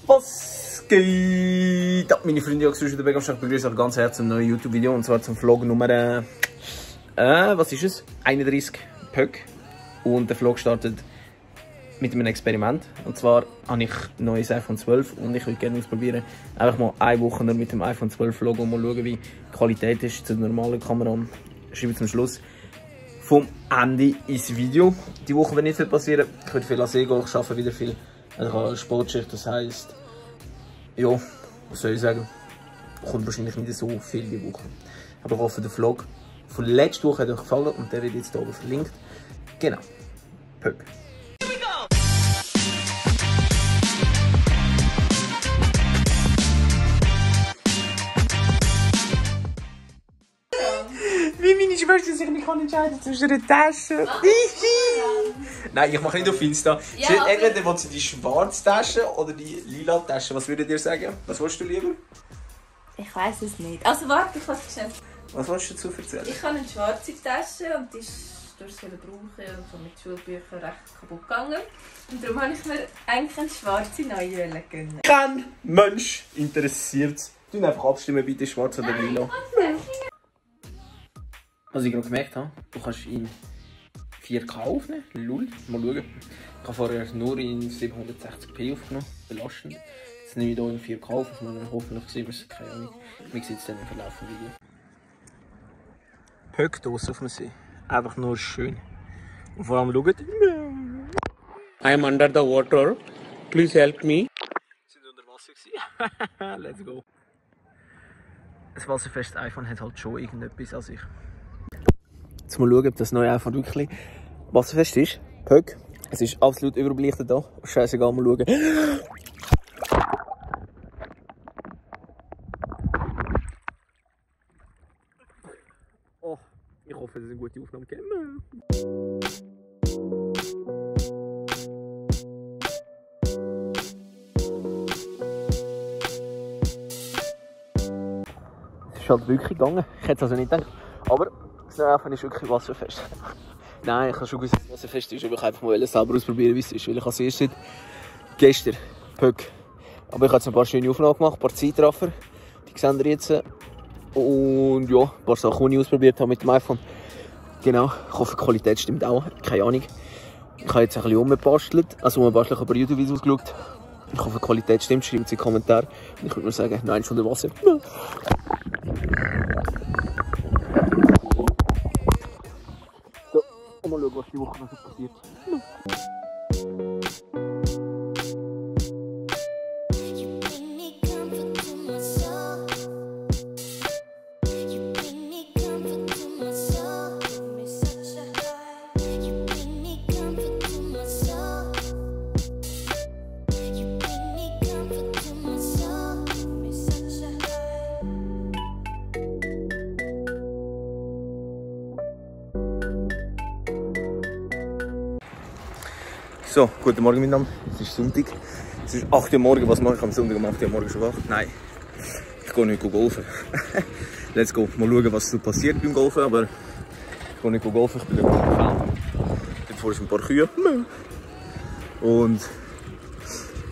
Was geht ab, meine Freunde? Ich begrüße euch ganz herzlich zum neuen YouTube-Video. Und zwar zum Vlog Nummer, was ist es? 31 Pöck. Und der Vlog startet mit einem Experiment. Und zwar habe ich ein neues iPhone 12 und ich würde gerne ausprobieren, einfach mal eine Woche nur mit dem iPhone 12 Vlog und mal schauen, wie die Qualität ist zur normalen Kamera. Ich schreibe zum Schluss vom Ende ins Video. Die Woche wird nicht viel passieren. Ich würde viel an See gehen, ich arbeite wieder viel. Also ich habe eine Sportschicht, das heisst, ja, was soll ich sagen, kommt wahrscheinlich nicht so viel die Woche. Aber ich hoffe, der Vlog von letzter Woche hat euch gefallen und der wird jetzt hier oben verlinkt. Genau. Pöck. Wie meine Schwester sich nicht entscheiden zwischen der Tasche. Nein, ich mache nicht auf Insta. Ja, entweder will sie die schwarze Tasche oder die lila Tasche. Was würdet ihr sagen? Was willst du lieber? Ich weiß es nicht. Also warte, ich weiß schnell. Was willst du dazu erzählen? Ich habe eine schwarze Tasche und die ist durch das viele Brauchen und so mit Schulbüchern recht kaputt gegangen. Und darum habe ich mir eigentlich eine schwarze neue gegönnt. Kein Mensch interessiert es. Du einfach abstimmen, bitte schwarz oder lila. Was ich gerade gemerkt habe, du kannst in 4K aufnehmen. Lul. Mal schauen. Ich habe vorher nur in 760p aufgenommen. Belastend. Jetzt nehme ich hier in 4K auf. Hoffentlich sehen wir es. Keine Ahnung. Wir sehen es dann im Verlauf des Videos. Pöck draussen auf dem See. Einfach nur schön. Und vor allem schaut. I am under the water. Please help me. Wir sind unter Wasser. Let's go. Das wasserfeste iPhone hat halt schon irgendetwas an sich. Jetzt mal schauen, ob das neue iPhone wirklich wasserfest ist. Pöck. Es ist absolut überbelichtet hier. Scheißegal, mal schauen. Oh, ich hoffe, das ist eine gute Aufnahme. Es ist halt wirklich gegangen. Ich hätte es also nicht gedacht. Aber das neue iPhone ist wirklich wasserfest. Nein, ich habe schon gewusst, dass es wasserfest ist, aber ich einfach mal selber ausprobieren, wie es ist. Weil ich als erstes gestern Pöck. Aber ich habe jetzt ein paar schöne Aufnahmen gemacht, ein paar Zeitraffer. Die sehen ihr jetzt. Und ja, ein paar Sachen, die ich ausprobiert habe mit dem iPhone. Genau, ich hoffe, die Qualität stimmt auch. Keine Ahnung. Ich habe jetzt ein bisschen umbastelt. Also umbastelt, ich habe ein paar YouTube-Videos geschaut. Ich hoffe, die Qualität stimmt. Schreibt es in die Kommentare. Und ich würde nur sagen, nein, schon unter Wasser. Mal schauen, was die Woche noch so passiert. So, guten Morgen miteinander. Es ist Sonntag. Es ist 8 Uhr morgens. Was mache ich am Sonntag um 8 Uhr morgens schon wach? Nein, ich gehe nicht golfen. Let's go. Mal schauen, was so passiert beim Golfen. Aber ich gehe nicht golfen. Ich bin auf dem Feld. Davor sind ein paar Kühe. Und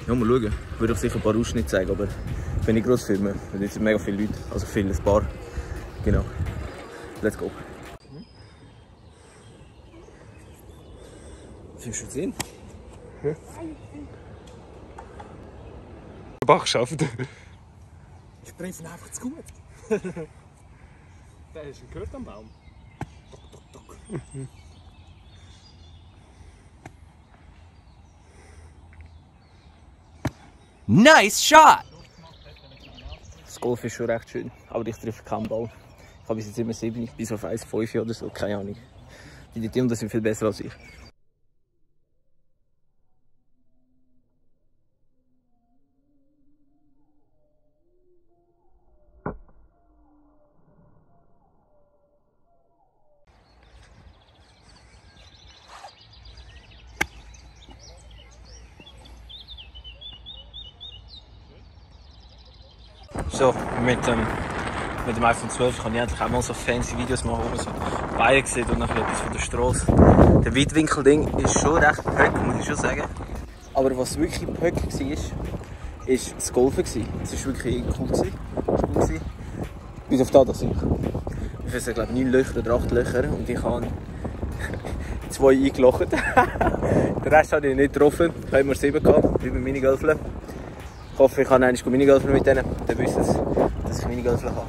ja, mal schauen. Ich würde euch sicher ein paar Ausschnitte zeigen, aber ich bin nicht groß filmen. Jetzt sind mega viele Leute. Also viele, ein paar. Genau. Let's go. Was willst du sehen? Bachschaft. Ich breche einfach zu gut. Der ist gehört am Baum. Tok. Nice shot! Das Golf ist schon recht schön, aber ich treffe keinen Ball. Ich habe bis jetzt immer 7, bis auf 1,5 oder so, keine Ahnung. Die Teams sind viel besser als ich. So, mit dem iPhone 12 kann ich endlich auch mal so fancy Videos machen, wo man so Bayern sieht und noch etwas von der Straße. Der Weitwinkel-Ding ist schon recht Pöck, muss ich schon sagen. Aber was wirklich Pöck war, das Golfen. Es war wirklich cool. Bis auf das ich. Ich weiß nicht, 9 Löcher oder 8 Löcher und ich habe 2 eingelocht. Den Rest habe ich nicht getroffen. Ich habe immer 7 gehabt, wie beim Minigolfen. Ich hoffe, ich kann einmal Minigolfen mit denen. Dann wissen sie, dass ich Minigolfen habe.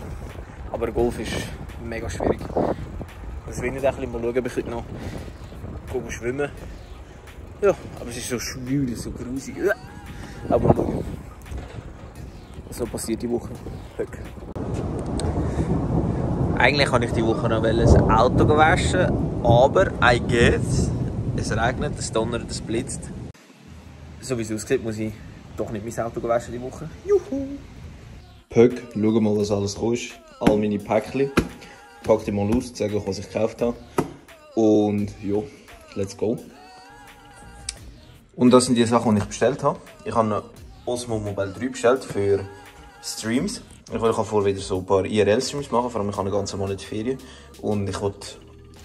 Aber Golf ist mega schwierig. Das will ich nicht ein bisschen mal schauen, ob ich heute noch schwimmen. Ja, aber es ist so schwül, so grusig. Aber mal schauen. So passiert die Woche. Eigentlich kann ich die Woche noch das Auto waschen, aber I guess, es regnet, es donnert, es blitzt. So wie es aussieht, muss ich doch nicht mein Auto waschen die Woche. Juhu! Pöck, schau mal, was alles gekommen ist. All meine Päckchen. Ich packe die mal aus, zeige euch, was ich gekauft habe. Und ja, let's go. Und das sind die Sachen, die ich bestellt habe. Ich habe eine Osmo Mobile 3 bestellt für Streams. Ich will vor wieder so ein paar IRL-Streams machen, vor allem ich habe eine ganze Monat Ferien. Und ich wollte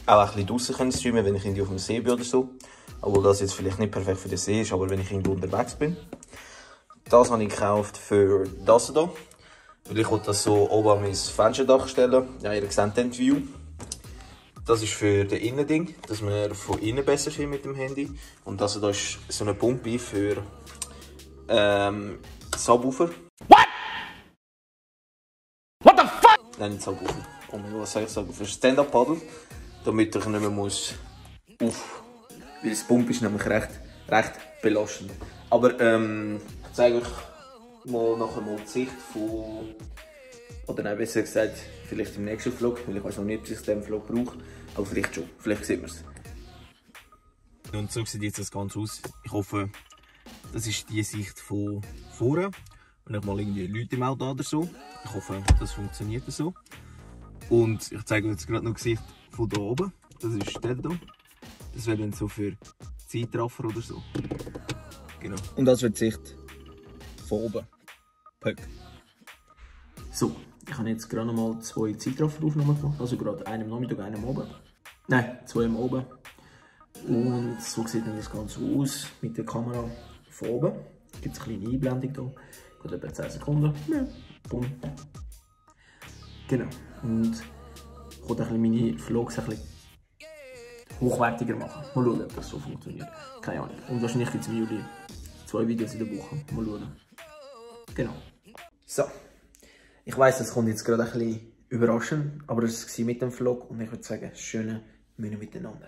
auch ein bisschen draussen streamen, wenn ich irgendwie auf dem See bin oder so. Obwohl das jetzt vielleicht nicht perfekt für den See ist, aber wenn ich irgendwo unterwegs bin. Das habe ich gekauft für das hier. Weil ich wollte das so oben an mein Fensterdach stellen. Ja, ihr seht den View. Das ist für das Innending, dass man von innen besser sieht mit dem Handy. Und das hier ist so eine Pumpe für Subwoofer. Nein, nicht Subwoofer. Oh mein Gott, was sage ich Subwoofer? Stand-Up-Paddle, damit ich nicht mehr muss auf. Weil das Pump ist nämlich recht belastend. Aber ich zeige euch mal nachher mal die Sicht von. Oder nein, besser gesagt, vielleicht im nächsten Vlog, weil ich weiß noch nicht, ob ich es in diesem Vlog brauche. Aber vielleicht schon, vielleicht sieht man es. Und so sieht jetzt das Ganze aus. Ich hoffe, das ist die Sicht von vorne. Und ich mal irgendwie Leute im Auto oder so. Ich hoffe, das funktioniert so. Und ich zeige euch jetzt gerade noch das Gesicht von hier oben. Das ist der hier. Das wäre dann so für Zeitraffer oder so. Genau. Und das wird die Sicht von oben. Pöck. So, ich habe jetzt gerade noch mal 2 Zeitrafferaufnahmen gemacht. Also gerade einen am Nachmittag, einen am Abend. Nein, 2 am Abend. Und so sieht dann das Ganze aus mit der Kamera von oben. Es gibt eine kleine Einblendung hier. Geht etwa 10 Sekunden. Ja, bumm. Genau. Und ich will meine Vlogs ein bisschen hochwertiger machen. Mal schauen, ob das so funktioniert. Keine Ahnung. Und wahrscheinlich gibt es im Juli 2 Videos in der Woche. Mal schauen. Genau. So. Ich weiss, das kommt jetzt gerade ein bisschen überraschend, aber es war mit dem Vlog und ich würde sagen, schöne Mühe miteinander.